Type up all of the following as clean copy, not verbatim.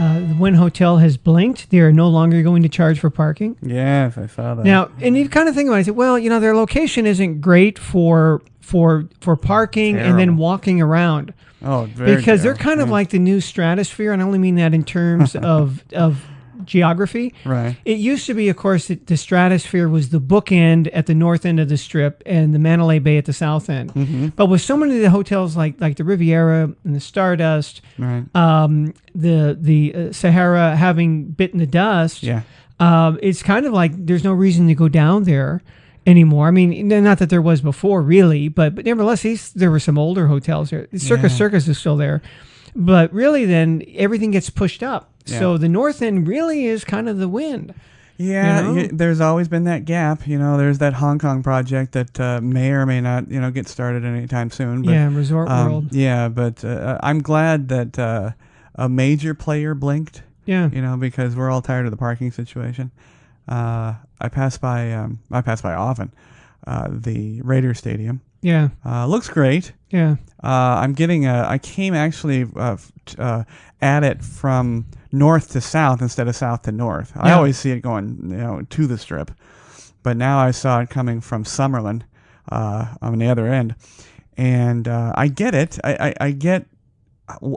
The Wynn Hotel has blinked. They are no longer going to charge for parking. Yes, I saw that. Now, and you kind of think about it, I said, well, their location isn't great for parking and then walking around. Oh, very because they're kind of like the new Stratosphere, and I only mean that in terms of geography. Right. It used to be, of course, the Stratosphere was the bookend at the north end of the Strip and the Mandalay Bay at the south end. Mm-hmm. But with so many of the hotels like the Riviera and the Stardust, right. The Sahara having bitten the dust, it's kind of like there's no reason to go down there anymore. I mean, not that there was before, really, but nevertheless, there were some older hotels there. Circus is still there. But really, then, everything gets pushed up. Yeah. So the north end really is kind of the Wynn. Yeah, there's always been that gap. There's that Hong Kong project that may or may not, get started anytime soon. But, Resort World. Yeah, but I'm glad that a major player blinked. Yeah. Because we're all tired of the parking situation. I pass by often the Raiders Stadium. Yeah. Looks great. Yeah. I came actually at it from north to south instead of south to north. I always see it going, to the Strip, but now I saw it coming from Summerlin, on the other end, and I get it. I get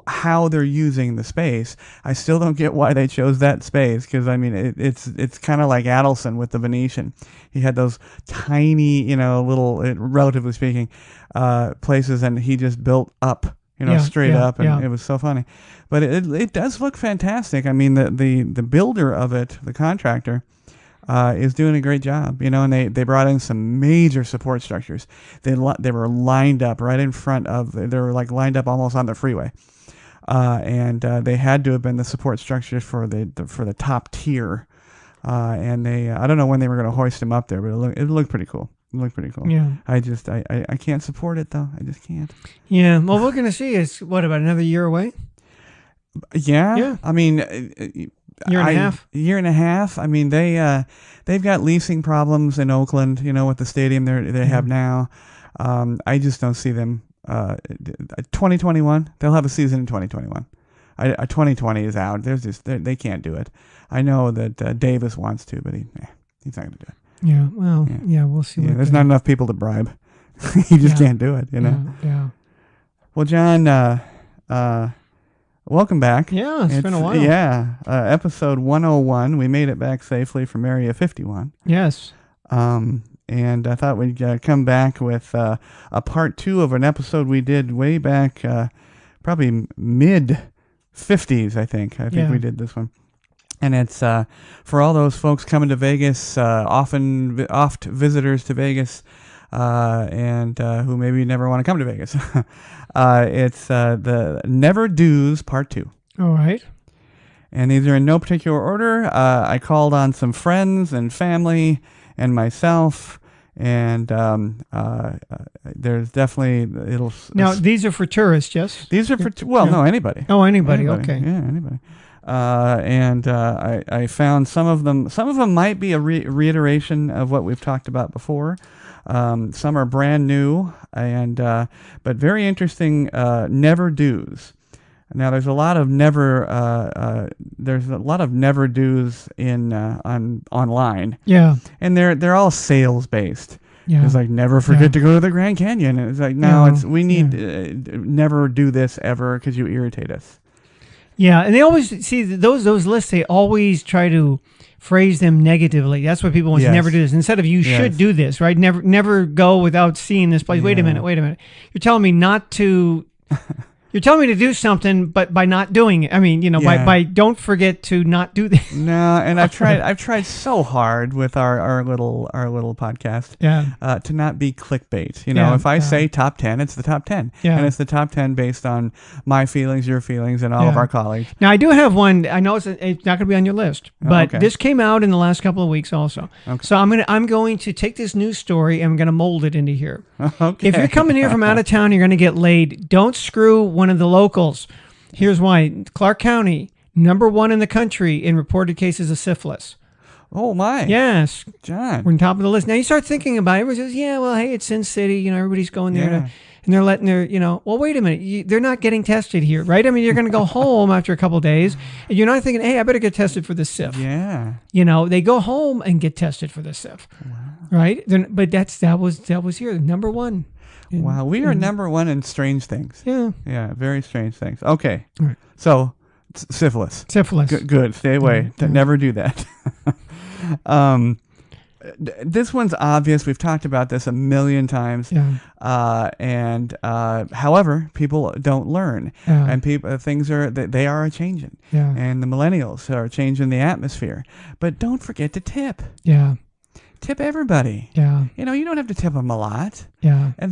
how they're using the space. I still don't get why they chose that space, because I mean it's kind of like Adelson with the Venetian. He had those tiny, little, relatively speaking, places, and he just built up, straight up, and it was so funny. But it does look fantastic. I mean, the builder of it, the contractor, is doing a great job, and they brought in some major support structures. They were lined up right in front of, they were like lined up almost on the freeway. And they had to have been the support structures for the top tier. And I don't know when they were going to hoist them up there, but it looked pretty cool. Yeah. I can't support it though. I just can't. Yeah. Well, we're going to see. It's what, about another year away? Yeah. Yeah. I mean, Year and a half. I mean, they've got leasing problems in Oakland, with the stadium they have now. I just don't see them. 2021, they'll have a season in 2021. 2020 is out. They can't do it. I know that Davis wants to, but he's not going to do it. Yeah. Well. Yeah. We'll see. There's not enough people to bribe. You just can't do it. Yeah. Well, John. Welcome back. Yeah, it's been a while. Yeah, episode 101. We made it back safely from Area 51. Yes. And I thought we'd come back with a part 2 of an episode we did way back, probably mid-50s, I think. I think we did this one. And it's for all those folks coming to Vegas, oft visitors to Vegas, and who maybe never want to come to Vegas. It's the Never Do's Part 2. All right. And these are in no particular order. I called on some friends and family and myself, and there's definitely Now, these are for tourists, yes? These are for no, anybody. Oh, anybody. Okay. Yeah, anybody. And I found some of them. Some of them might be a reiteration of what we've talked about before. Some are brand new, and but very interesting. Never do's. Now there's a lot of never do's in online. Yeah, and they're all sales based. Yeah. It's like never forget to go to the Grand Canyon. And it's like we need never do this ever because you irritate us. Yeah, and they always see those lists. They always try to phrase them negatively. That's what people want to never do this. Instead of you should do this, right? Never go without seeing this place. Wait a minute. You're telling me not to. You're telling me to do something, but by not doing it. I mean, by don't forget to not do this. No, and I've tried so hard with our little podcast. To not be clickbait. If I say top 10, it's the top 10. Yeah. And it's the top 10 based on my feelings, your feelings, and all of our colleagues. Now I do have one. I know it's not going to be on your list, but this came out in the last couple of weeks also. Okay. So I'm going to take this news story and I'm going to mold it into here. Okay. If you're coming here from out of town, you're going to get laid. Don't screw one of the locals. Here's why. Clark County, #1 in the country in reported cases of syphilis. Oh my. Yes. John. We're on top of the list. Now you start thinking about it. Everybody says, hey, it's Sin City. Everybody's going there and they're letting their, well, wait a minute, they're not getting tested here, right? I mean, you're going to go home after a couple of days, and you're not thinking, hey, I better get tested for the SIF. Yeah. They go home and get tested for the SIF, right? But that was here, number one. Wow, we are number one in strange things. Yeah. Yeah, very strange things. Okay, right. So syphilis. Good. Stay away. Never do that. This one's obvious. We've talked about this a million times. Yeah. However, people don't learn, and things are changing. Yeah. And the millennials are changing the atmosphere. But don't forget to tip. Yeah. Tip everybody. Yeah. You don't have to tip them a lot. Yeah. And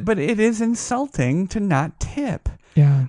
but it is insulting to not tip. Yeah.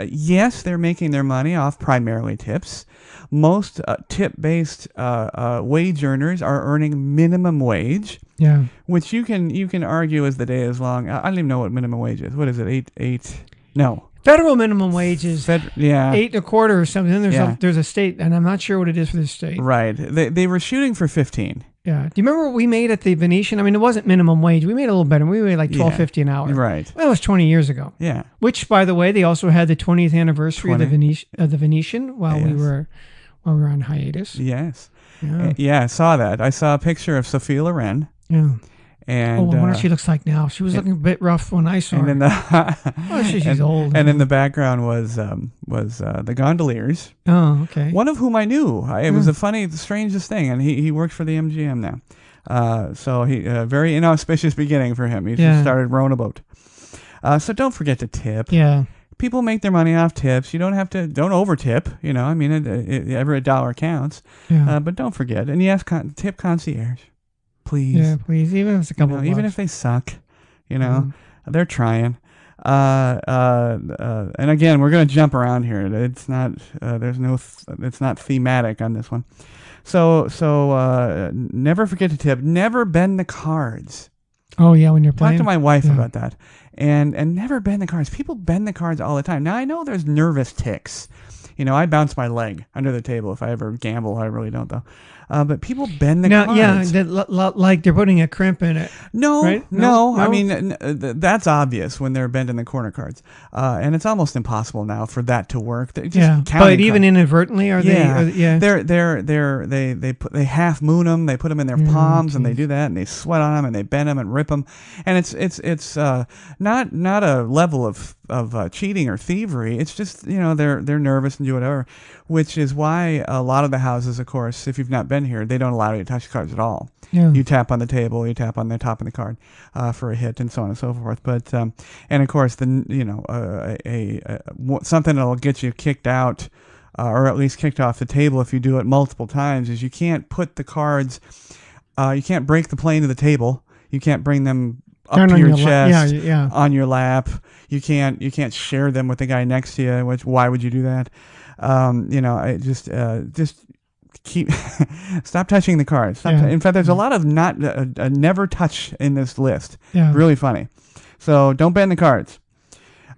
Yes, they're making their money off primarily tips. Most tip-based wage earners are earning minimum wage. Yeah. Which you can argue as the day is long. I don't even know what minimum wage is. What is it? Eight? No. Federal minimum wage is 8.25 or something. Then there's a state, and I'm not sure what it is for the state. Right. They were shooting for 15. Yeah. Do you remember what we made at the Venetian? I mean, it wasn't minimum wage. We made a little better. We made like $12.50 an hour. Right. Well, that was 20 years ago. Yeah. Which, by the way, they also had the 20th anniversary of the Venetian while we were on hiatus. Yes. Yeah. I saw that. I saw a picture of Sophia Loren. Yeah. And I wonder what she looks like now. She was looking a bit rough when I saw her. She's old. And in the background was the gondoliers. Oh, okay. One of whom I knew. It was the strangest thing. And he works for the MGM now. So he very inauspicious beginning for him. He just started rowing a boat. So don't forget to tip. Yeah. People make their money off tips. You don't over tip. I mean, every dollar counts. Yeah. But don't forget. And yes, tip concierge. Please. Yeah, please. Even if it's a couple of bucks. Even if they suck, they're trying. And again, we're going to jump around here. It's not. It's not thematic on this one. So never forget to tip. Never bend the cards. Oh yeah, when you're playing. Talk to my wife about that. And never bend the cards. People bend the cards all the time. Now I know there's nervous tics. I bounce my leg under the table if I ever gamble. I really don't though. But people bend the cards. Yeah, like they're putting a crimp in it. No, right? No. I mean, that's obvious when they're bending the corner cards. And it's almost impossible now for that to work. But even inadvertently, are they? They half moon them. They put them in their palms, and they do that, and they sweat on them, and they bend them and rip them. And it's not a level of cheating or thievery. It's just they're nervous and do whatever, which is why a lot of the houses, of course, if you've not been here, they don't allow you to touch the cards at all. Yeah. You tap on the table, you tap on the top of the card for a hit, and so on and so forth. But and of course, something that'll get you kicked out, or at least kicked off the table if you do it multiple times, is you can't put the cards. You can't break the plane to the table. You can't bring them up to your chest, on your lap. You can't share them with the guy next to you. Why would you do that? Just keep stop touching the cards. In fact, there's a lot of never touch in this list. Yeah. Really funny. So don't bend the cards.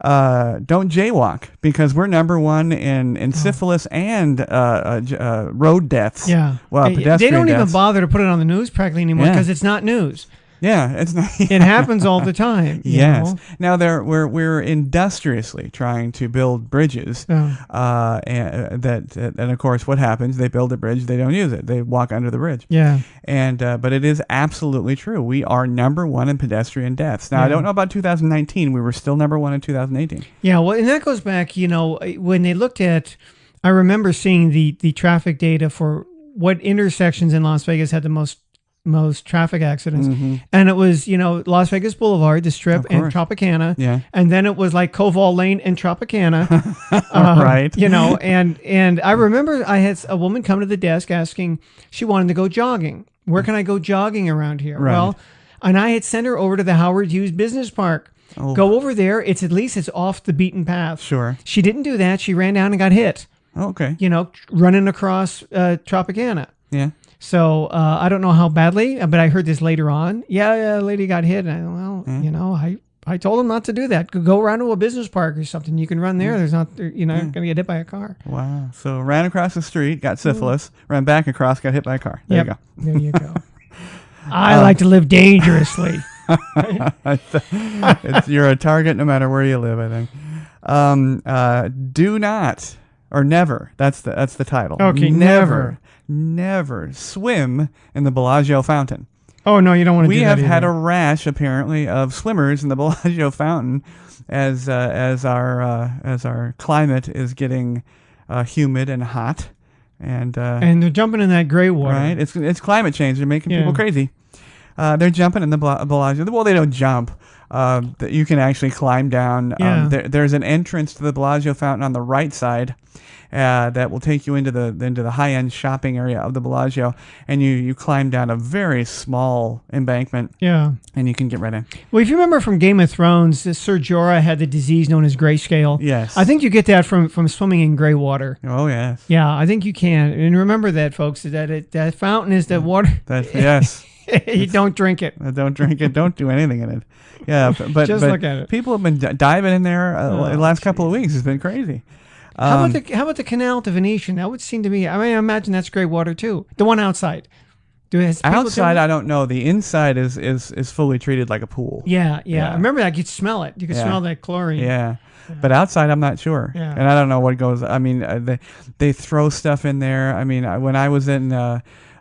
Don't jaywalk, because we're number one in syphilis and road deaths. Yeah. Well, pedestrian they don't deaths. even bother to put it on the news practically anymore because it's not news. Yeah, it's not. It happens all the time. Yes. Now we're industriously trying to build bridges, and of course, what happens? They build a bridge, they don't use it, they walk under the bridge. Yeah. And but it is absolutely true. We are number one in pedestrian deaths. Now I don't know about 2019. We were still number one in 2018. Yeah. Well, and that goes back. When they looked at, I remember seeing the traffic data for what intersections in Las Vegas had the most traffic accidents, and it was Las Vegas Boulevard, the Strip, and Tropicana, and then it was like Koval Lane and Tropicana, right? And I remember I had a woman come to the desk asking, she wanted to go jogging. Where can I go jogging around here? Right. Well, and I had sent her over to the Howard Hughes Business Park. Oh. Go over there. It's off the beaten path. Sure. She didn't do that. She ran down and got hit. Okay. Running across Tropicana. Yeah. So I don't know how badly, but I heard this later on. Yeah, a lady got hit. And I told him not to do that. Go around to a business park or something. You can run there. There's not, you're not going to get hit by a car. Wow. So ran across the street, got syphilis, ran back across, got hit by a car. There you go. There you go. I like to live dangerously. You're a target no matter where you live, I think. Do not or never. That's the title. Okay, never swim in the Bellagio fountain. Oh no, you don't want to. We have had a rash apparently of swimmers in the Bellagio fountain as our climate is getting humid and hot, and they're jumping in that gray water. Right, it's climate change. They're making people crazy. They're jumping in the Bellagio. Well, they don't jump. You can actually climb down. There's an entrance to the Bellagio fountain on the right side that will take you into the high-end shopping area of the Bellagio, and you climb down a very small embankment. Yeah, and you can get right in. Well, if you remember from Game of Thrones, Ser Jorah had the disease known as grayscale. Yes, I think you get that from swimming in gray water. Oh yes. Yeah, I think you can. And remember that, folks. That fountain is that water. Yes. You don't drink it. Don't drink it. Don't do anything in it. Yeah, but just look at it. People have been diving in there the last couple of weeks. It's been crazy. How about the canal to Venetian? That would seem to me. I mean, I imagine that's gray water too. The one outside. Outside, I don't know. The inside is fully treated like a pool. Yeah. I remember that. You could smell it. You could smell that chlorine. Yeah. But outside, I'm not sure. Yeah. And I don't know what goes. I mean, they throw stuff in there. I mean, when I was in.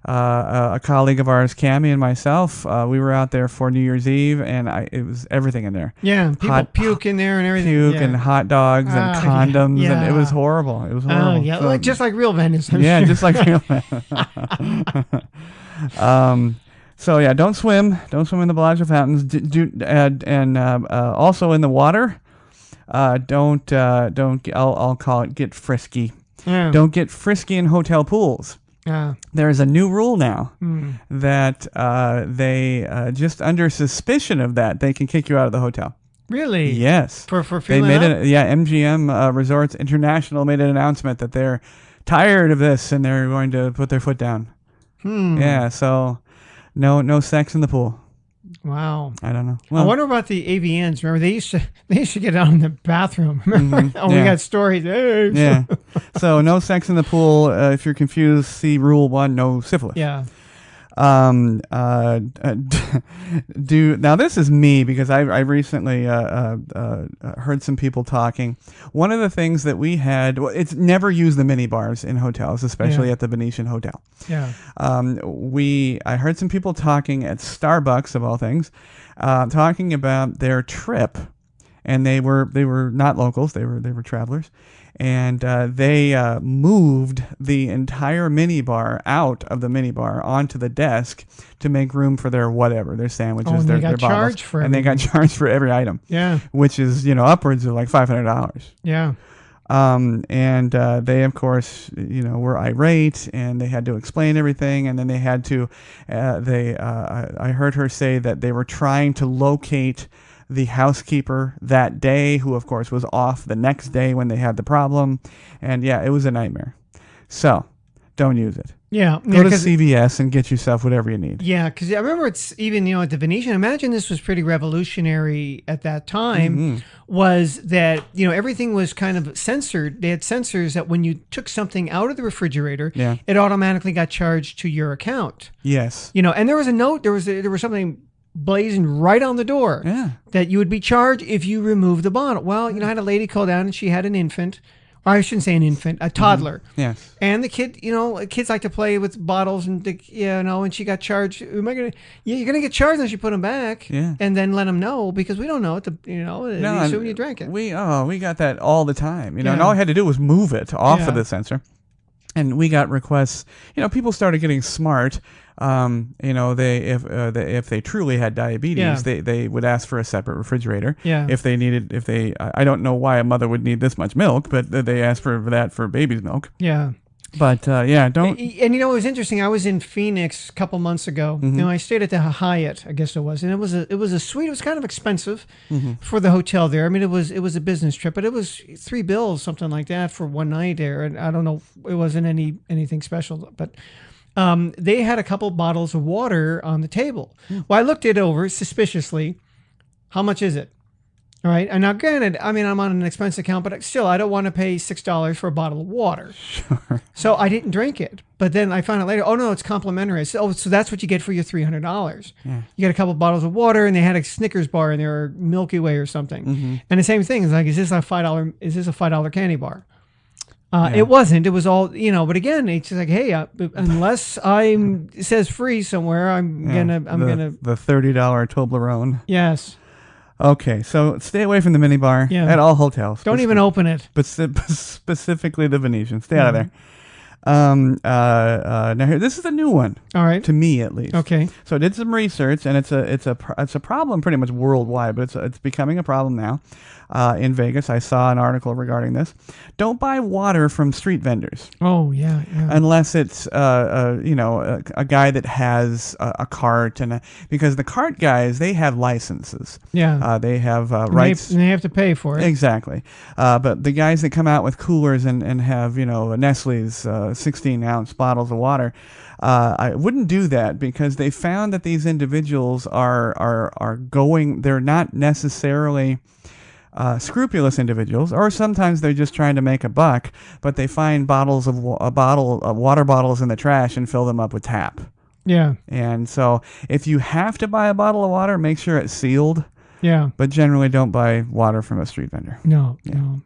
A colleague of ours, Cammy, and myself, we were out there for New Year's Eve, and it was everything in there. Yeah, people puke in there and everything. Puke and hot dogs and condoms, and it was horrible. It was horrible. Oh, yeah, so, just like real Venice. Sure. Just like real Venice. So yeah, don't swim in the Bellagio fountains. Also in the water, don't. I'll call it get frisky. Yeah. Don't get frisky in hotel pools. There's a new rule now that they just under suspicion of that they can kick you out of the hotel. Really? Yes. For feeling up? MGM Resorts International made an announcement that they're tired of this and they're going to put their foot down. Yeah. So no sex in the pool. Wow. I don't know. Well, I wonder about the AVNs. Remember, they used to get out in the bathroom. Remember? We got stories. Hey. Yeah. So no sex in the pool. If you're confused, see Rule 1, no syphilis. Yeah. Now this is me because I recently heard some people talking. One of the things that we had, it's never use the mini bars in hotels, especially at the Venetian Hotel. Yeah. I heard some people talking at Starbucks of all things, talking about their trip, and they were not locals, they were travelers. And they moved the entire minibar out of the minibar onto the desk to make room for their sandwiches, their bottles. And they got charged for every item. Yeah. Which is, upwards of like $500. Yeah. And they, of course, were irate, and they had to explain everything. And then they had to, I heard her say that they were trying to locate the housekeeper that day, who of course was off the next day when they had the problem, and it was a nightmare. So don't use it. Go to CVS and get yourself whatever you need. Yeah, because I remember it's even at the Venetian. Imagine this was pretty revolutionary at that time. Was that everything was kind of censored. They had sensors that when you took something out of the refrigerator, it automatically got charged to your account. Yes. And there was a note. There was something blazing right on the door that you would be charged if you remove the bottle. Well, I had a lady call down and she had an infant, or I shouldn't say an infant, a toddler. Yes. And the kid, kids like to play with bottles and and she got charged. You're going to get charged unless you put them back and then let them know, because we don't know it, assume you drank it. We got that all the time, and all I had to do was move it off of the sensor. And we got requests. People started getting smart. If they truly had diabetes, they would ask for a separate refrigerator. Yeah. I don't know why a mother would need this much milk, but they asked for that for baby's milk. Yeah. But don't. And it was interesting. I was in Phoenix a couple months ago. I stayed at the Hyatt, I guess it was, and it was a suite. It was kind of expensive for the hotel there. I mean, it was a business trip, but it was $3, something like that, for one night there. And I don't know, it wasn't anything special, but they had a couple bottles of water on the table. Well, I looked it over suspiciously. How much is it? All right. And now, granted, I mean, I'm on an expense account, but still, I don't want to pay $6 for a bottle of water. Sure. So I didn't drink it. But then I found out later, oh, no, it's complimentary. So that's what you get for your $300. Yeah. You get a couple of bottles of water, and they had a Snickers bar in there, or Milky Way or something. Mm-hmm. And the same thing is like, is this a $5 candy bar? It wasn't. It was all, but again, it's just like, hey, unless it says free somewhere, I'm gonna. The $30 Toblerone. Yes. Okay, so stay away from the minibar at all hotels. Don't even open it. But specifically the Venetian. Stay out of there. Now here, this is a new one. All right. To me, at least. Okay. So I did some research, and it's a problem pretty much worldwide, but it's becoming a problem now. In Vegas, I saw an article regarding this. Don't buy water from street vendors. Oh yeah. Unless it's a guy that has a cart, because the cart guys, they have licenses. Yeah. They have rights. And they have to pay for it. Exactly. But the guys that come out with coolers and have Nestle's 16-ounce bottles of water, I wouldn't do that, because they found that these individuals are going. They're not necessarily scrupulous individuals, or sometimes they're just trying to make a buck, but they find water bottles in the trash and fill them up with tap. Yeah. And so if you have to buy a bottle of water, make sure it's sealed. Yeah. But generally don't buy water from a street vendor. No.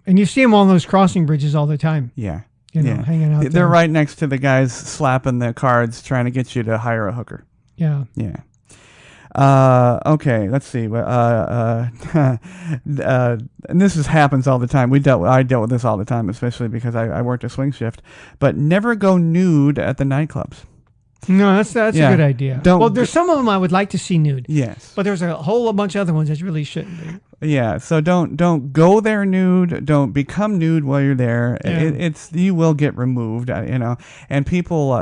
And you see them on those crossing bridges all the time. Yeah. Hanging out there. They're right next to the guys slapping the cards trying to get you to hire a hooker. Yeah. Yeah. Okay, let's see. And this happens all the time. I dealt with this all the time, especially because I worked a swing shift. But never go nude at the nightclubs. No, that's a good idea. There's some of them I would like to see nude. Yes, but there's a whole bunch of other ones that really shouldn't be. Yeah, so don't go there nude. Don't become nude while you're there. Yeah. You will get removed. And people.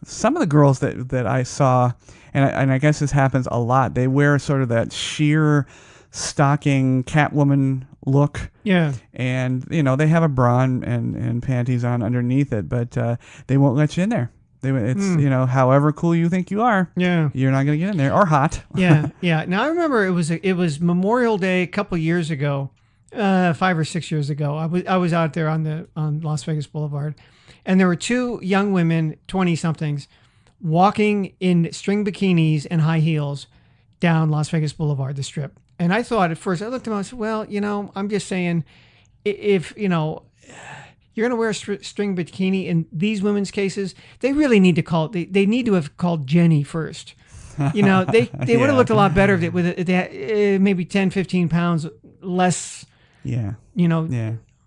Some of the girls that I saw. And I guess this happens a lot. They wear sort of that sheer stocking Catwoman look. Yeah. And, they have a bra and panties on underneath it, but they won't let you in there. However cool you think you are, you're not going to get in there, or hot. Yeah. Now, I remember it was Memorial Day a couple years ago, 5 or 6 years ago. I was out there on Las Vegas Boulevard, and there were two young women, 20-somethings, walking in string bikinis and high heels down Las Vegas Boulevard, the Strip. And I thought at first, I looked at them, I said, well, I'm just saying, if, you're going to wear a string bikini in these women's cases, they really need to they need to have called Jenny first. They would have looked a lot better if they had maybe 10, 15 pounds less,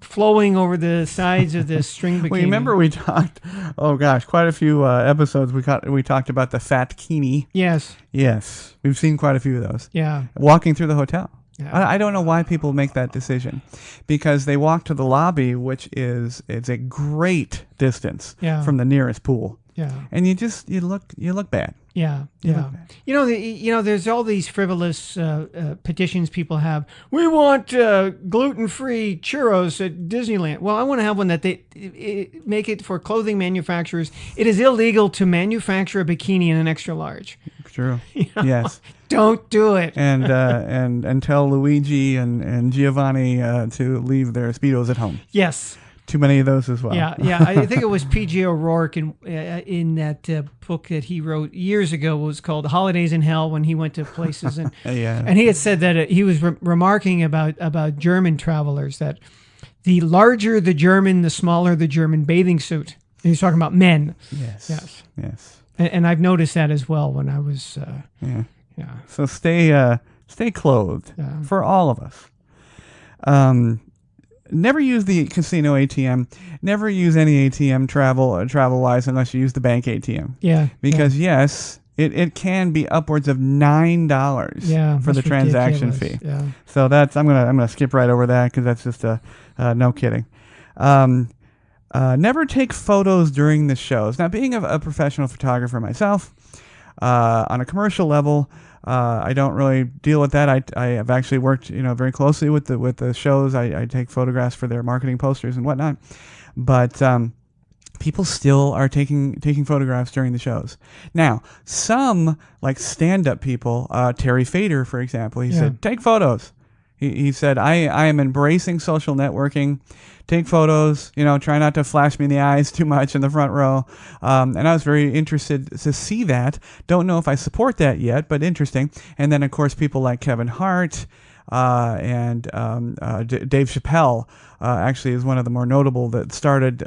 flowing over the sides of the string bikini. Well, remember we talked, quite a few episodes we talked about the fat kini. Yes. We've seen quite a few of those. Yeah. Walking through the hotel. Yeah. I don't know why people make that decision, because they walk to the lobby, which it's a great distance from the nearest pool. Yeah. And you look bad. Yeah. There's all these frivolous petitions people have. We want gluten-free churros at Disneyland. Well, I want to have one that they make it for clothing manufacturers. It is illegal to manufacture a bikini in an extra large. True. Yes. Don't do it. And tell Luigi and Giovanni to leave their Speedos at home. Yes. Too many of those as well. Yeah. I think it was P.J. O'Rourke in that book that he wrote years ago. It was called Holidays in Hell, when he went to places. And and he had said that he was remarking about German travelers, that the larger the German, the smaller the German bathing suit. And he's talking about men. Yes. And I've noticed that as well when I was... So stay clothed for all of us. Never use the casino ATM. Never use any ATM travel-wise unless you use the bank ATM. Yeah. Because yes, it can be upwards of $9 for the transaction fee. Yeah. So I'm gonna skip right over that, because that's just no kidding. Never take photos during the shows. Now, being a professional photographer myself, on a commercial level, I don't really deal with that. I have actually worked, very closely with the shows. I take photographs for their marketing posters and whatnot. But people still are taking photographs during the shows. Now, some, like stand-up people, Terry Fader, for example, he said, take photos. He said, I am embracing social networking. Take photos, try not to flash me in the eyes too much in the front row. And I was very interested to see that. Don't know if I support that yet, but interesting. And then, of course, people like Kevin Hart and Dave Chappelle actually is one of the more notable that started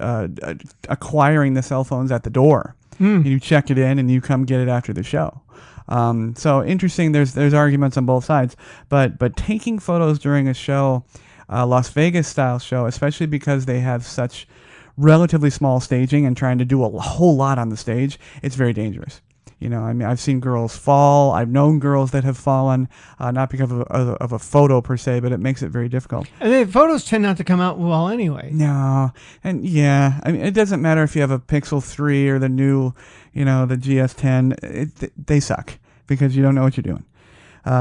acquiring the cell phones at the door. You check it in and you come get it after the show. So interesting. There's arguments on both sides, but taking photos during a show, Las Vegas style show, especially because they have such relatively small staging and trying to do a whole lot on the stage, it's very dangerous. I've seen girls fall. I've known girls that have fallen, not because of a photo per se, but it makes it very difficult. And the photos tend not to come out well anyway. No, and it doesn't matter if you have a Pixel 3 or the new, the GS10. They suck because you don't know what you're doing.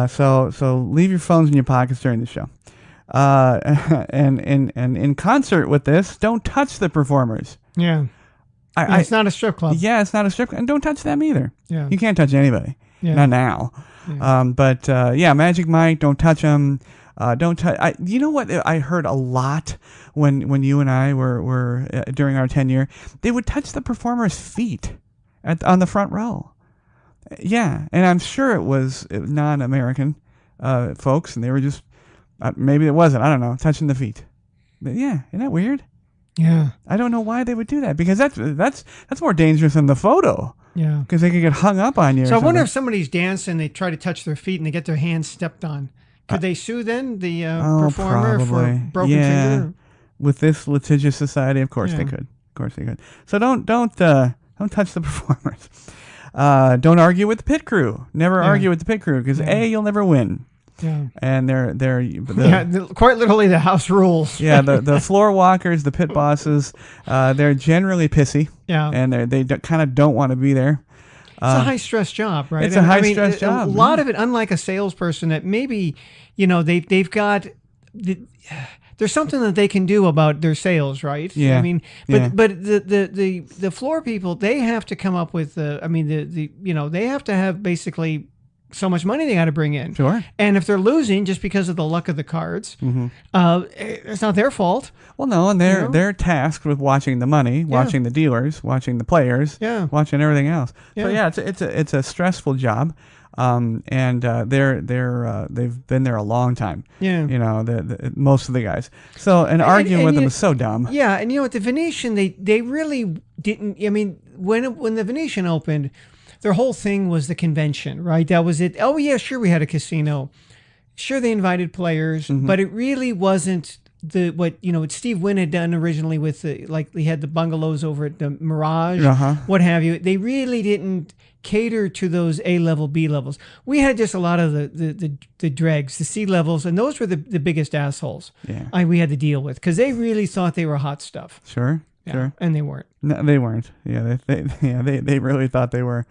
So leave your phones in your pockets during the show. And in concert with this, don't touch the performers. Yeah. It's not a strip club. Yeah, it's not a strip club. And don't touch them either. Yeah. You can't touch anybody. Yeah. Not now. Yeah. Magic Mike, don't touch them. Don't touch. You know what I heard a lot when you and I were during our tenure? They would touch the performers' feet on the front row. Yeah, and I'm sure it was non-American folks, and they were just maybe it wasn't. I don't know, touching the feet. But yeah, isn't that weird? Yeah, I don't know why they would do that, because that's more dangerous than the photo. Yeah, because they could get hung up on you. So I wonder if somebody's dancing, they try to touch their feet and they get their hands stepped on. Could they sue then the performer probably. for broken finger? With this litigious society, of course they could. Of course they could. So don't touch the performers. Don't argue with the pit crew. Never argue with the pit crew, because you'll never win. Yeah, and they're quite literally the house rules. Yeah, the floor walkers, the pit bosses, they're generally pissy. Yeah, and they kind of don't want to be there. It's a high stress job, right? It's a high stress job. A lot of it, unlike a salesperson, that maybe they've got. There's something that they can do about their sales, right? Yeah. I mean, but the floor people, they have to come up with they have to have basically so much money they got to bring in. Sure. And if they're losing just because of the luck of the cards, it's not their fault. Well, no, and they're tasked with watching the money, watching the dealers, watching the players, watching everything else. Yeah. So it's a stressful job. And they've been there a long time. Yeah. Most of the guys. So arguing with them is so dumb. Yeah, and at the Venetian, they really didn't. I mean, when the Venetian opened, their whole thing was the convention, right? That was it. Oh yeah, sure, we had a casino. Sure, they invited players, but it really wasn't what Steve Wynn had done originally with he had the bungalows over at the Mirage, what have you. They really didn't cater to those A level, B levels. We had just a lot of the dregs, the C levels, and those were the biggest assholes. Yeah, we had to deal with, because they really thought they were hot stuff. Sure. Sure. And they weren't. No, they weren't. Yeah, they really thought they were.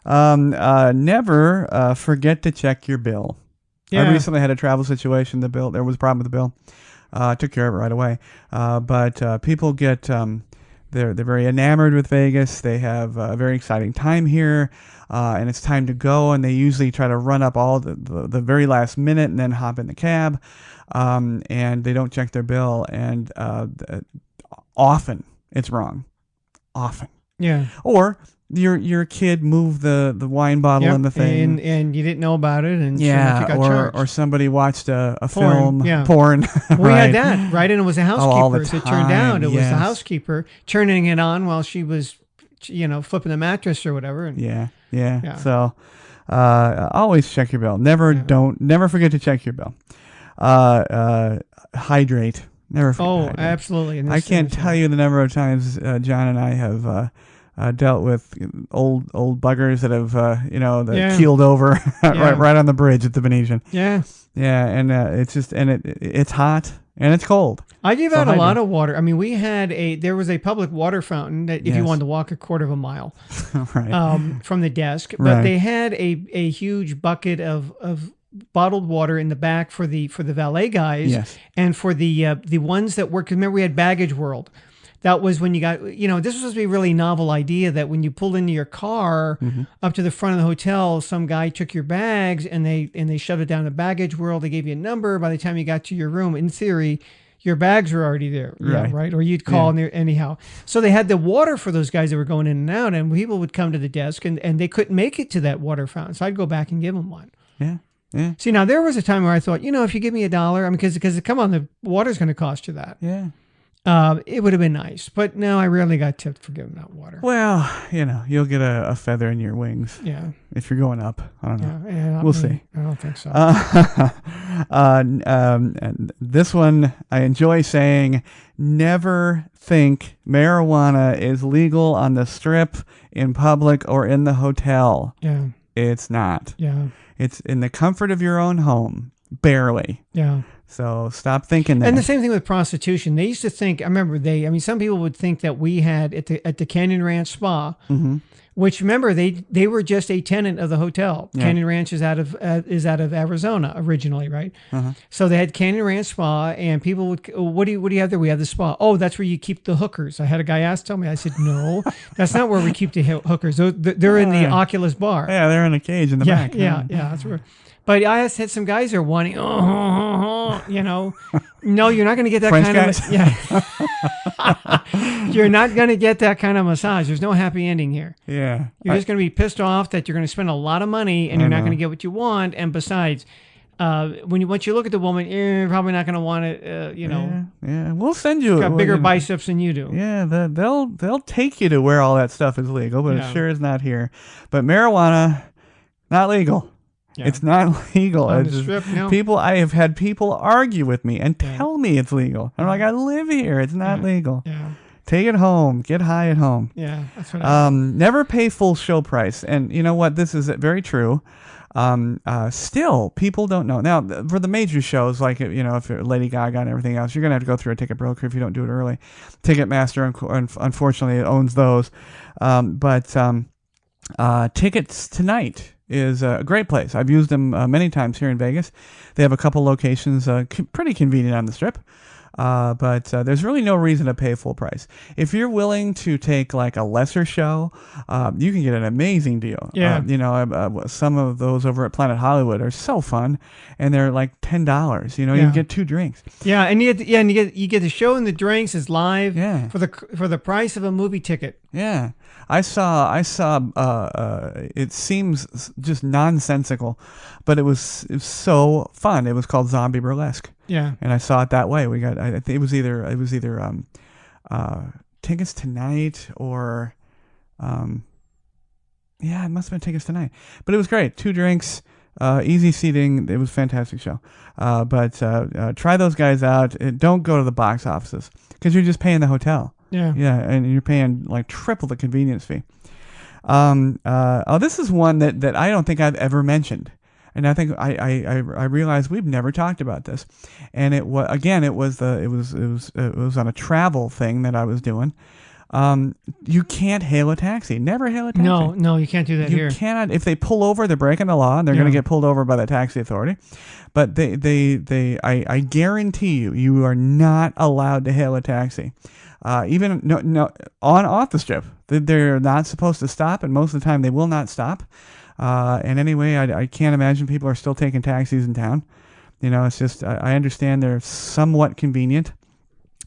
Never forget to check your bill. Yeah. I recently had a travel situation. There was a problem with the bill. Took care of it right away. But people get they're very enamored with Vegas. They have a very exciting time here, and it's time to go. And they usually try to run up all the very last minute and then hop in the cab, and they don't check their bill. And often it's wrong. Often. Yeah. Or your kid moved the wine bottle in the thing, and you didn't know about it, and you got charged. Or somebody watched a porn, film, porn. We had that, right? And it was a housekeeper. All the As it turned out, it was yes. the housekeeper turning it on while she was, flipping the mattress or whatever. And, yeah. So, always check your bill. Never forget to check your bill. Hydrate. Never forget. Oh, hydrate. Absolutely. I can't tell you the number of times John and I have dealt with old buggers that have keeled over right on the bridge at the Venetian. Yeah. Yeah, and it's just it's hot and it's cold. I gave out a lot of water. I mean, there was a public water fountain that if you wanted to walk a quarter of a mile from the desk, but they had a huge bucket of bottled water in the back for the valet guys, and for the ones that worked. Remember, we had Baggage World. that was when you got, this was supposed to be a really novel idea that when you pulled into your car up to the front of the hotel, some guy took your bags and they shoved it down the baggage world. They gave you a number. By the time you got to your room, in theory, your bags were already there, right? Or you'd call anyhow. So they had the water for those guys that were going in and out, and people would come to the desk and they couldn't make it to that water fountain. So I'd go back and give them one. Yeah. Yeah. See, now there was a time where I thought, if you give me $1, because come on, the water's going to cost you that. Yeah. It would have been nice, but no, I rarely got tipped for giving out water. Well, you'll get a feather in your wings. Yeah. If you're going up, I don't know. Yeah, we'll see. I don't think so. And this one I enjoy saying: never think marijuana is legal on the strip, in public, or in the hotel. Yeah. It's not. Yeah. It's in the comfort of your own home, barely. Yeah. So stop thinking that. And the same thing with prostitution. They used to think, I remember some people would think that we had at the Canyon Ranch Spa, which remember they were just a tenant of the hotel. Yeah. Canyon Ranch is out of Arizona originally, right? So they had Canyon Ranch Spa, and people would, what do you have there? We have the spa. Oh, that's where you keep the hookers. I had a guy tell me. I said, no, that's not where we keep the hookers. They're in the Oculus bar. Yeah, they're in a cage in the back. Yeah, that's where. But I had some guys there wanting, no, you're not going to get that French kind guys? of, you're not going to get that kind of massage. There's no happy ending here. Yeah. You're just going to be pissed off that you're going to spend a lot of money and you're not going to get what you want. And besides, once you look at the woman, you're probably not going to want it, Yeah, we'll send you. Got bigger biceps than you do. Yeah, they'll take you to where all that stuff is legal, but it sure is not here. But marijuana, not legal. Yeah. It's not legal. People, I have had people argue with me and tell me it's legal. I'm like, I live here. It's not legal. Yeah. Take it home. Get high at home. Yeah, that's what never pay full show price. And you know what? This is very true. Still, people don't know. Now, for the major shows, like, if you're Lady Gaga and everything else, you're going to have to go through a ticket broker if you don't do it early. Ticketmaster, unfortunately, owns those. But Tickets Tonight is a great place. I've used them many times here in Vegas. They have a couple locations, pretty convenient on the Strip. But there's really no reason to pay full price. If you're willing to take like a lesser show, you can get an amazing deal. Yeah. Some of those over at Planet Hollywood are so fun, and they're like $10. You get 2 drinks. Yeah, and you get the show and the drinks is live. Yeah. For the price of a movie ticket. Yeah. I saw. It seems just nonsensical, but it was so fun. It was called Zombie Burlesque. Yeah, and I saw it that way. We got. I think it was either Tickets Tonight or, it must have been Tickets Tonight. But it was great. 2 drinks, easy seating. It was a fantastic show. But try those guys out. Don't go to the box offices because you're just paying the hotel. Yeah. Yeah, and you're paying like triple the convenience fee. This is one that I don't think I've ever mentioned, and I think I realized we've never talked about this. And it was on a travel thing that I was doing. You can't hail a taxi. Never hail a taxi. No, you can't do that here. You cannot. If they pull over, they're breaking the law, and they're going to get pulled over by the taxi authority. But I guarantee you are not allowed to hail a taxi. Even off the Strip, they're not supposed to stop, and most of the time they will not stop. And anyway, I can't imagine people are still taking taxis in town. It's just I understand they're somewhat convenient.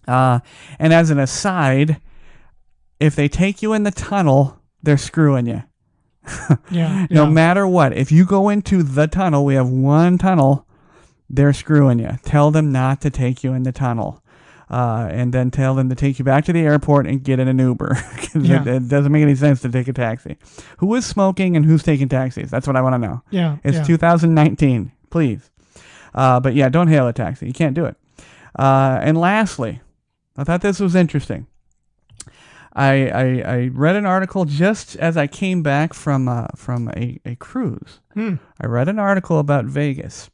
And as an aside, if they take you in the tunnel, they're screwing you. No matter what, if you go into the tunnel, we have one tunnel, they're screwing you. Tell them not to take you in the tunnel. And then tell them to take you back to the airport and get in an Uber. It doesn't make any sense to take a taxi. Who is smoking and who's taking taxis? That's what I want to know. Yeah, it's 2019. Please. But yeah, don't hail a taxi. You can't do it. And lastly, I thought this was interesting. I read an article just as I came back from a cruise. I read an article about Vegas,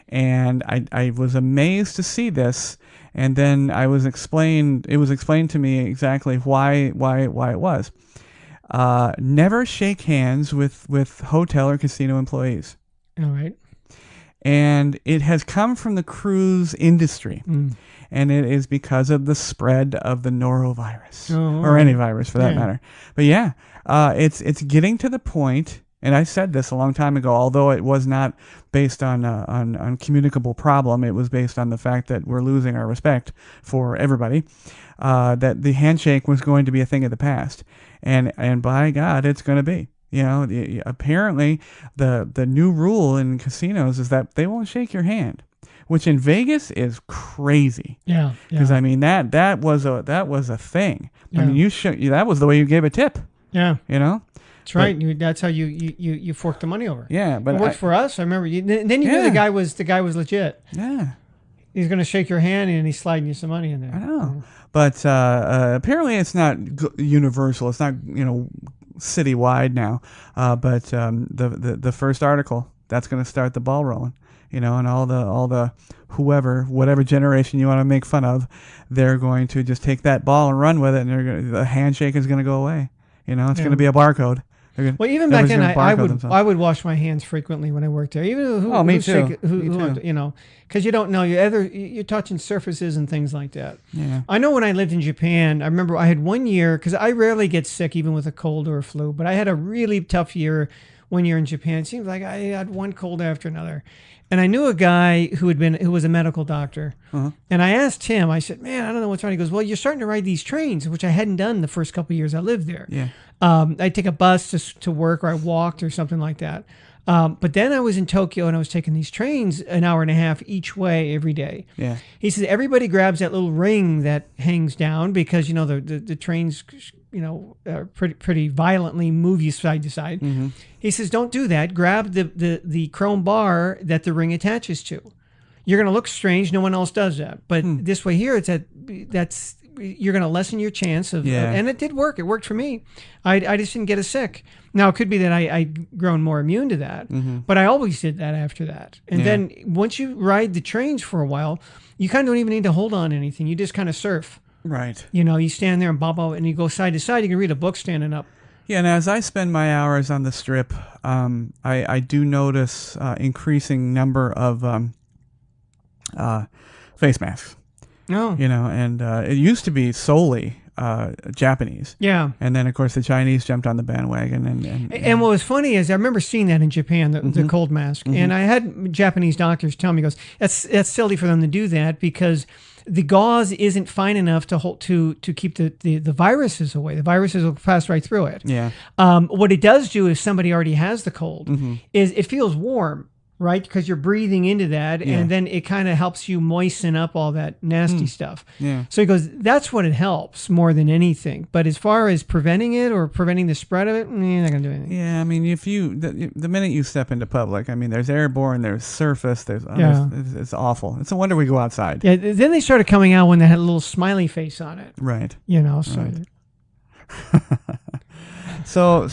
and I was amazed to see this. And then it was explained to me exactly why it was. Never shake hands with hotel or casino employees. All right. And it has come from the cruise industry. And it is because of the spread of the norovirus, or any virus for that matter. But yeah, it's getting to the point, and I said this a long time ago, although it was not based on communicable problem, it was based on the fact that we're losing our respect for everybody, that the handshake was going to be a thing of the past. And by God, it's going to be. You know, apparently the new rule in casinos is that they won't shake your hand, which in Vegas is crazy. Yeah. Because I mean that was a thing. Yeah. I mean that was the way you gave a tip. Yeah. You know. That's right. That's how you forked the money over. Yeah, but it worked for us. I remember. Then you knew the guy was legit. Yeah. He's going to shake your hand and he's sliding you some money in there. I know. But apparently it's not universal. It's not citywide now. But the first article that's going to start the ball rolling. You know, and all the whatever generation you want to make fun of, they're going to just take that ball and run with it, and the handshake is going to go away. You know, it's going to be a barcode. Well, even back then, I would wash my hands frequently when I worked there. Even me too. You know, because you don't know you're touching surfaces and things like that. Yeah. I know when I lived in Japan, I remember I had one year, because I rarely get sick even with a cold or a flu, but I had a really tough year one year in Japan. It seems like I had one cold after another. And I knew a guy who was a medical doctor. And I asked him, I said, man, I don't know what's wrong. He goes, well, you're starting to ride these trains, which I hadn't done the first couple of years I lived there. Yeah. I'd take a bus to work, or I walked or something like that. But then I was in Tokyo and I was taking these trains an hour and a half each way every day. Yeah. He said, everybody grabs that little ring that hangs down because, you know, the trains, you know, pretty violently move you side to side. Mm-hmm. He says, don't do that. Grab the chrome bar that the ring attaches to. You're going to look strange. No one else does that. But this way here, you're going to lessen your chance of, and it did work. It worked for me. I just didn't get as sick. Now, it could be that I'd grown more immune to that, but I always did that after that. And then once you ride the trains for a while, you kind of don't even need to hold on to anything. You just kind of surf. Right. You know, you stand there and bob out and you go side to side. You can read a book standing up. Yeah, and as I spend my hours on the strip, I do notice increasing number of face masks. Oh. You know, and it used to be solely Japanese. Yeah. And then, of course, the Chinese jumped on the bandwagon. And what was funny is I remember seeing that in Japan, the cold mask. And I had Japanese doctors tell me, goes, that's silly for them to do that because the gauze isn't fine enough to keep the viruses away. The viruses will pass right through it. Yeah. What it does do if somebody already has the cold is it feels warm. Right, because you're breathing into that, and then it kind of helps you moisten up all that nasty stuff. Yeah. So he goes, that's what it helps more than anything. But as far as preventing it or preventing the spread of it, you're not gonna do anything. Yeah, I mean, if the minute you step into public, I mean, there's airborne, there's surface, it's awful. It's a wonder we go outside. Yeah. Then they started coming out when they had a little smiley face on it. Right. You know. So. Right. So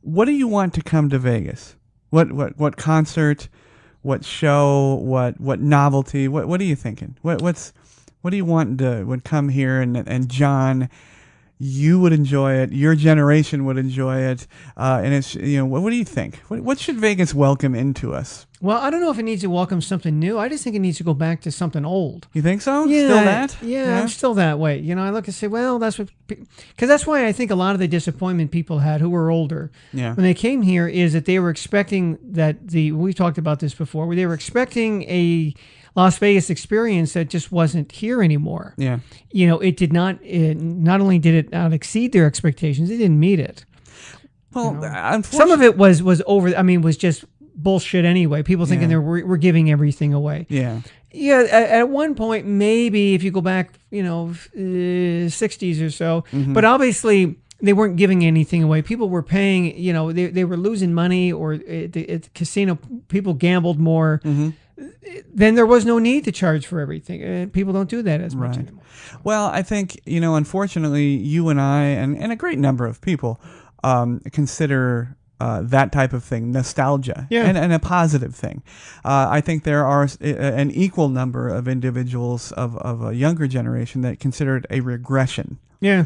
what do you want to come to Vegas? What concert? What show? What novelty? What are you thinking? What do you want would come here and John, you would enjoy it. Your generation would enjoy it. And it's what do you think? What should Vegas welcome into us? Well, I don't know if it needs to welcome something new. I just think it needs to go back to something old. You think so? Yeah, still that? Yeah, I'm still that way. You know, I look and say, well, that's what, because that's why I think a lot of the disappointment people had who were older when they came here is that they were expecting we talked about this before, where they were expecting a Las Vegas experience that just wasn't here anymore. Yeah. You know, it did not. Not only did it not exceed their expectations, it didn't meet it. Well, unfortunately, some of it was over. I mean, was just bullshit anyway. People thinking we're giving everything away. Yeah. Yeah. At one point, maybe if you go back, 60s or so, but obviously they weren't giving anything away. People were paying. They were losing money, or at the casino, people gambled more. Then there was no need to charge for everything. People don't do that as much anymore. Well, I think, unfortunately, you and I and a great number of people consider that type of thing nostalgia and a positive thing. I think there are an equal number of individuals of a younger generation that consider it a regression. Yeah.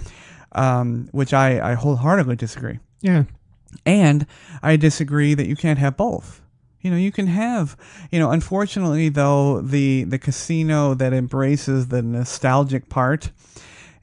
Which I wholeheartedly disagree. Yeah. And I disagree that you can't have both. You can have, unfortunately though, the casino that embraces the nostalgic part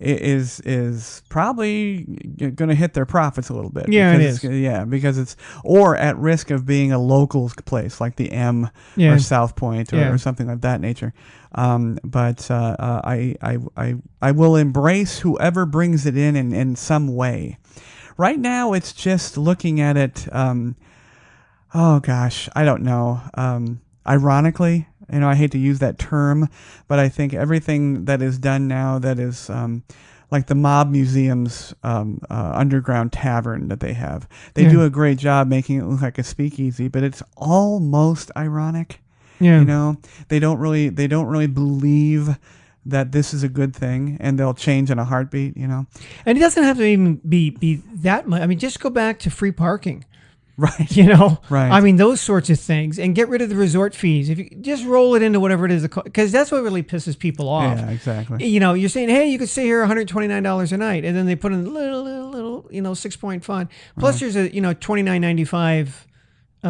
is probably going to hit their profits a little bit. Yeah, because it's or at risk of being a local place like the M or South Point or something like that nature. But I will embrace whoever brings it in some way. Right now, it's just looking at it. Oh gosh, I don't know. Ironically, I hate to use that term, but I think everything that is done now that is like the Mob Museum's underground tavern that they have. They do a great job making it look like a speakeasy, but it's almost ironic. Yeah. They don't really believe that this is a good thing, and they'll change in a heartbeat. And it doesn't have to even be that much. I mean, just go back to free parking. Right. Right. I mean, those sorts of things, and get rid of the resort fees. If you just roll it into whatever it is, because that's what really pisses people off. Yeah, exactly. You're saying, hey, you could stay here $129 a night, and then they put in a little 6-point fund. Plus, there's a $29.95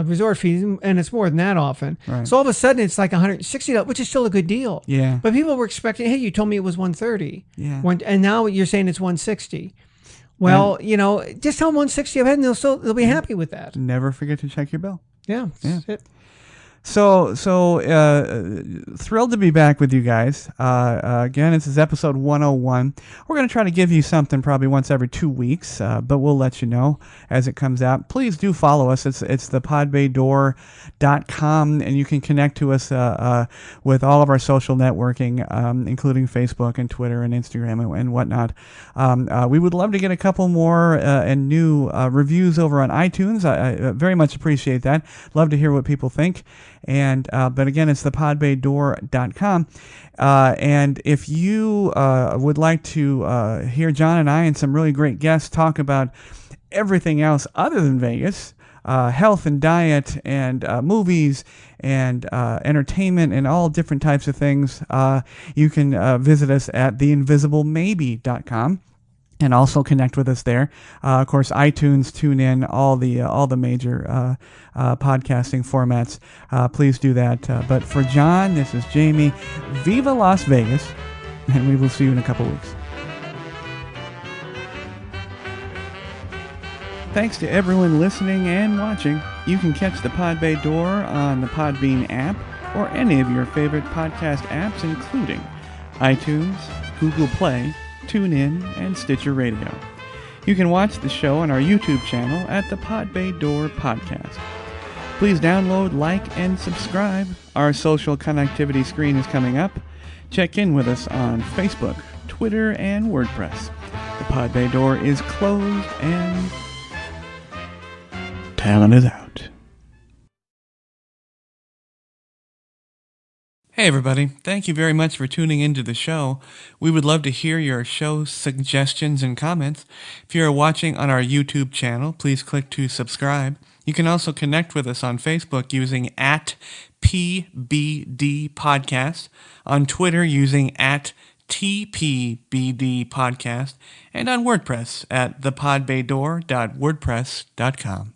resort fees, and it's more than that often. Right. So all of a sudden, it's like $160, which is still a good deal. Yeah. But people were expecting, hey, you told me it was $130. Yeah. And now you're saying it's $160. Well, just tell them 160 ahead, and they'll be happy with that. Never forget to check your bill. Yeah. So thrilled to be back with you guys. Again, this is episode 101. We're going to try to give you something probably once every 2 weeks, but we'll let you know as it comes out. Please do follow us. It's the podbaydoor.com, and you can connect to us with all of our social networking, including Facebook and Twitter and Instagram and whatnot. We would love to get a couple more and new reviews over on iTunes. I very much appreciate that. Love to hear what people think. And but again, it's the podbaydoor.com. And if you would like to hear John and I and some really great guests talk about everything else other than Vegas, health and diet and movies and entertainment and all different types of things, you can visit us at theinvisiblemaybe.com. And also connect with us there. Of course, iTunes, TuneIn, all the major podcasting formats. Please do that. But for John, this is Jamey. Viva Las Vegas, and we will see you in a couple weeks. Thanks to everyone listening and watching. You can catch the Pod Bay Door on the Podbean app or any of your favorite podcast apps, including iTunes, Google Play, TuneIn, and Stitcher Radio. You can watch the show on our YouTube channel at the Pod Bay Door Podcast. Please download, like, and subscribe. Our social connectivity screen is coming up. Check in with us on Facebook, Twitter, and WordPress. The Pod Bay Door is closed and talent is out. Hey everybody, thank you very much for tuning into the show. We would love to hear your show suggestions and comments. If you are watching on our YouTube channel, please click to subscribe. You can also connect with us on Facebook using @PBD Podcast, on Twitter using @TPBD Podcast, and on WordPress at thepodbaydoor.wordpress.com.